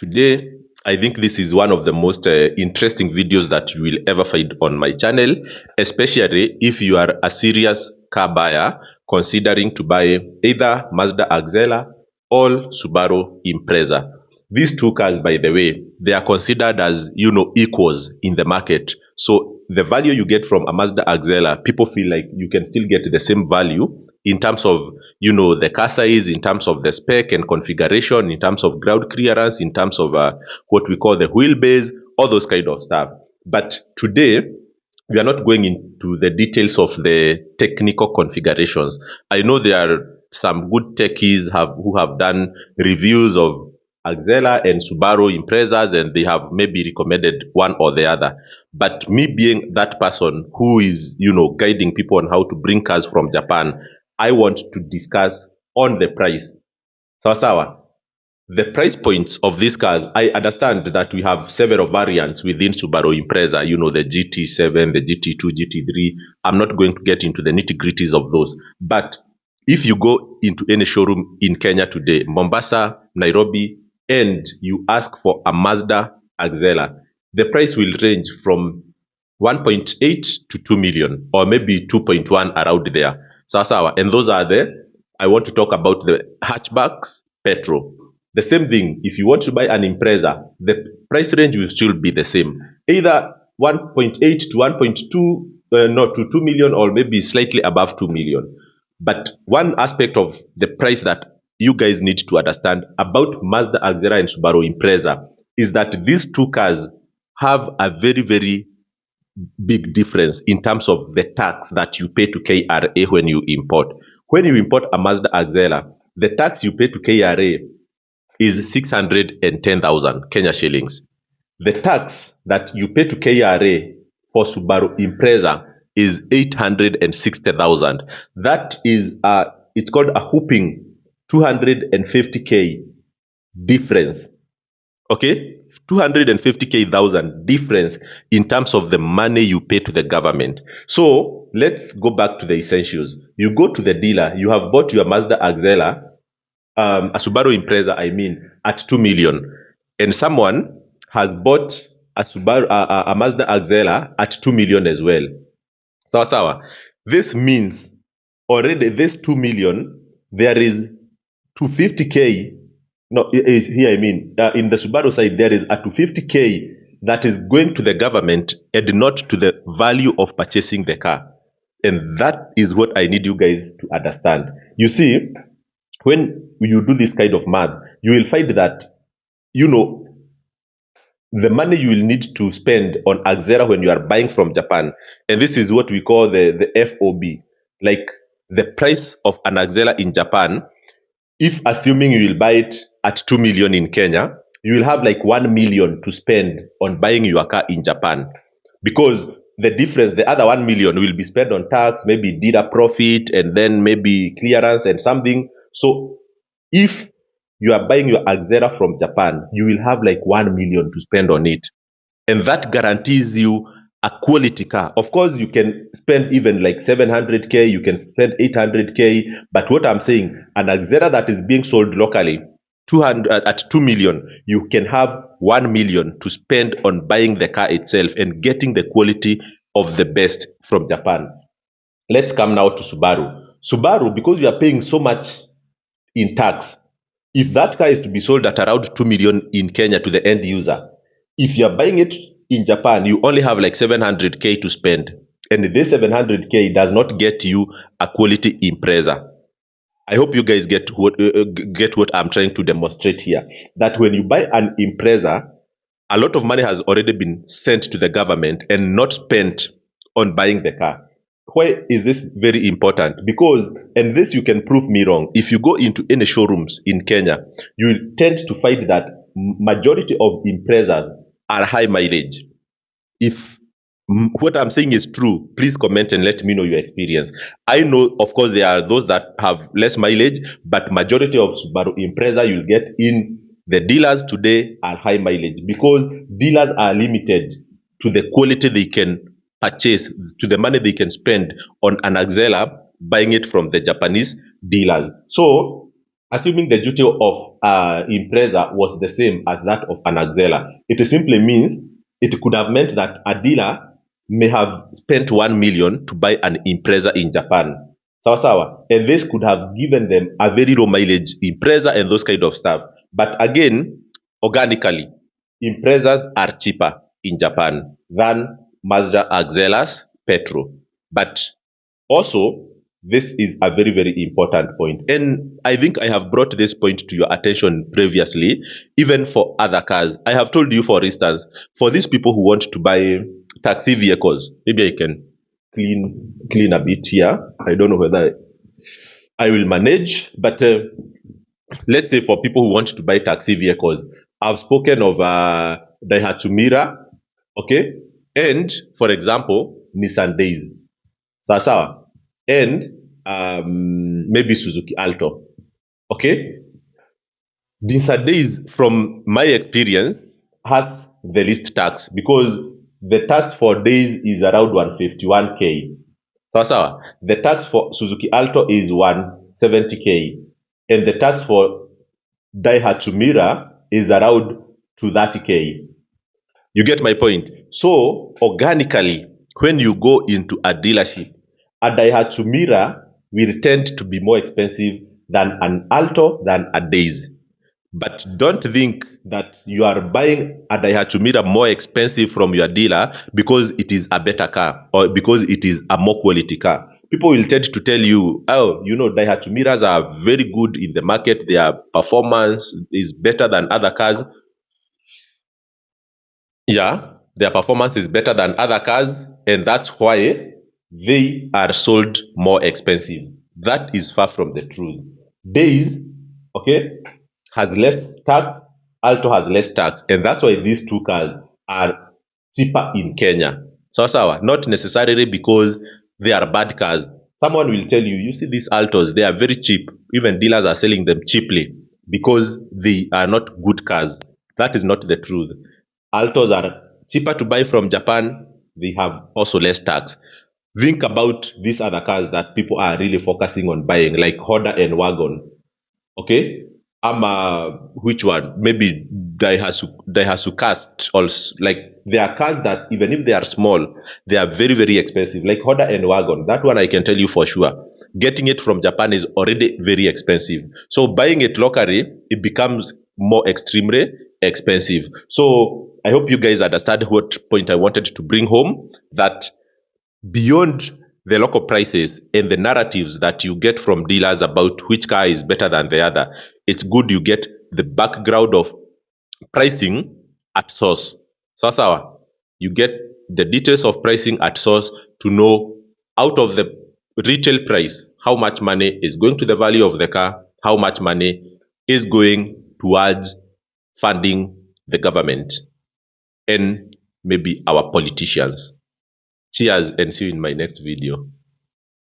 Today, I think this is one of the most interesting videos that you will ever find on my channel, especially if you are a serious car buyer considering to buy either Mazda Axela or Subaru Impreza. These two cars, by the way, they are considered as, equals in the market. So the value you get from a Mazda Axela, people feel like you can still get the same value in terms of, the car size, in terms of the spec and configuration, in terms of ground clearance, in terms of what we call the wheelbase, all those kind of stuff. But today, we are not going into the details of the technical configurations. I know there are some good techies who have done reviews of Axela and Subaru Imprezas, and they have maybe recommended one or the other. But me being that person who is, guiding people on how to bring cars from Japan, I want to discuss on the price. Sawa sawa. The price points of these cars, I understand that we have several variants within Subaru Impreza, the GT7, the GT2, GT3. I'm not going to get into the nitty-gritties of those. But if you go into any showroom in Kenya today, Mombasa, Nairobi, and you ask for a Mazda Axela, the price will range from 1.8 to 2 million, or maybe 2.1 around there. Sawa sawa. And those are I want to talk about the hatchbacks, petrol. The same thing, if you want to buy an Impreza, the price range will still be the same. Either 1.8 to 1.2, no, to 2 million, or maybe slightly above 2 million. But one aspect of the price that you guys need to understand about Mazda Axera and Subaru Impreza is that these two cars have a very, very big difference in terms of the tax that you pay to KRA when you import. When you import a Mazda Axela, the tax you pay to KRA is 610,000 Kenya shillings. The tax that you pay to KRA for Subaru Impreza is 860,000. That is it's called a whooping 250k difference. Okay? 250k thousand difference in terms of the money you pay to the government. So let's go back to the essentials. You go to the dealer, you have bought your Mazda Axela, a Subaru Impreza, I mean, at 2 million, and someone has bought a Subaru, a Mazda Axela at 2 million as well. Sawa sawa. This means already this 2 million, there is 250k. No, here I mean, in the Subaru side, there is a 250k that is going to the government and not to the value of purchasing the car. And that is what I need you guys to understand. You see, when you do this kind of math, you will find that, the money you will need to spend on Axera when you are buying from Japan, and this is what we call the FOB, like the price of an Axera in Japan. If assuming you will buy it at 2 million in Kenya, you will have like 1 million to spend on buying your car in Japan, because the difference, the other 1 million will be spent on tax, maybe dealer profit, and then maybe clearance and something. So if you are buying your Axera from Japan, you will have like 1 million to spend on it. And that guarantees you a quality car. Of course, you can spend even like 700k, you can spend 800k. But what I'm saying, an Axera that is being sold locally, 200 at 2 million, you can have 1 million to spend on buying the car itself and getting the quality of the best from Japan. Let's come now to Subaru. Subaru, because you are paying so much in tax, if that car is to be sold at around 2 million in Kenya to the end user, if you are buying it in Japan, you only have like 700k to spend. And this 700k does not get you a quality Impreza. I hope you guys get what I'm trying to demonstrate here. That when you buy an Impreza, a lot of money has already been sent to the government and not spent on buying the car. Why is this very important? Because, and this you can prove me wrong, if you go into any showrooms in Kenya, you will tend to find that majority of Imprezas are high mileage. If what I'm saying is true, please comment and let me know your experience. I know, of course, there are those that have less mileage, but majority of Subaru Impreza you'll get in the dealers today are high mileage, because dealers are limited to the quality they can purchase, to the money they can spend on an Axela buying it from the Japanese dealers. So assuming the duty of Impreza was the same as that of an Axela, it simply means it could have meant that a dealer may have spent 1 million to buy an Impreza in Japan. Sawa sawa. And this could have given them a very low mileage Impreza and those kind of stuff. But again, organically, Imprezas are cheaper in Japan than Mazda Axelas petrol. But also, this is a very, very important point. And I think I have brought this point to your attention previously, even for other cars. I have told you, for instance, for these people who want to buy taxi vehicles, maybe I can clean a bit here. I don't know whether I will manage, but let's say for people who want to buy taxi vehicles, I've spoken of Daihatsu Mira, okay, and for example, Nissan Days. Sawa. And maybe Suzuki Alto. Okay? Nissan Days, from my experience, has the least tax because the tax for Days is around 151k. Sawa. The tax for Suzuki Alto is 170k. And the tax for Daihatsu Mira is around 230k. You get my point? So, organically, when you go into a dealership, a Daihatsu Mira will tend to be more expensive than an Alto, than a Days. But don't think that you are buying a Daihatsu Mira more expensive from your dealer because it is a better car or because it is a more quality car. People will tend to tell you, oh, Daihatsu Miras are very good in the market. Their performance is better than other cars. Yeah, their performance is better than other cars, and that's why they are sold more expensive. That is far from the truth. Days, okay, has less tax, Alto has less tax, and that's why these two cars are cheaper in Kenya. So, not necessarily because they are bad cars. Someone will tell you, you see these Altos, they are very cheap. Even dealers are selling them cheaply because they are not good cars. That is not the truth. Altos are cheaper to buy from Japan. They have also less tax. Think about these other cars that people are really focusing on buying, like Honda and Wagon. Okay, which one? Maybe Daihatsu Cast also. Like they are cars that even if they are small, they are very, very expensive. Like Honda and Wagon, that one I can tell you for sure. Getting it from Japan is already very expensive. So buying it locally, it becomes more extremely expensive. So I hope you guys understand what point I wanted to bring home, that beyond the local prices and the narratives that you get from dealers about which car is better than the other, it's good you get the background of pricing at source. Sawa. You get the details of pricing at source to know out of the retail price how much money is going to the value of the car, how much money is going towards funding the government and maybe our politicians. Cheers and see you in my next video.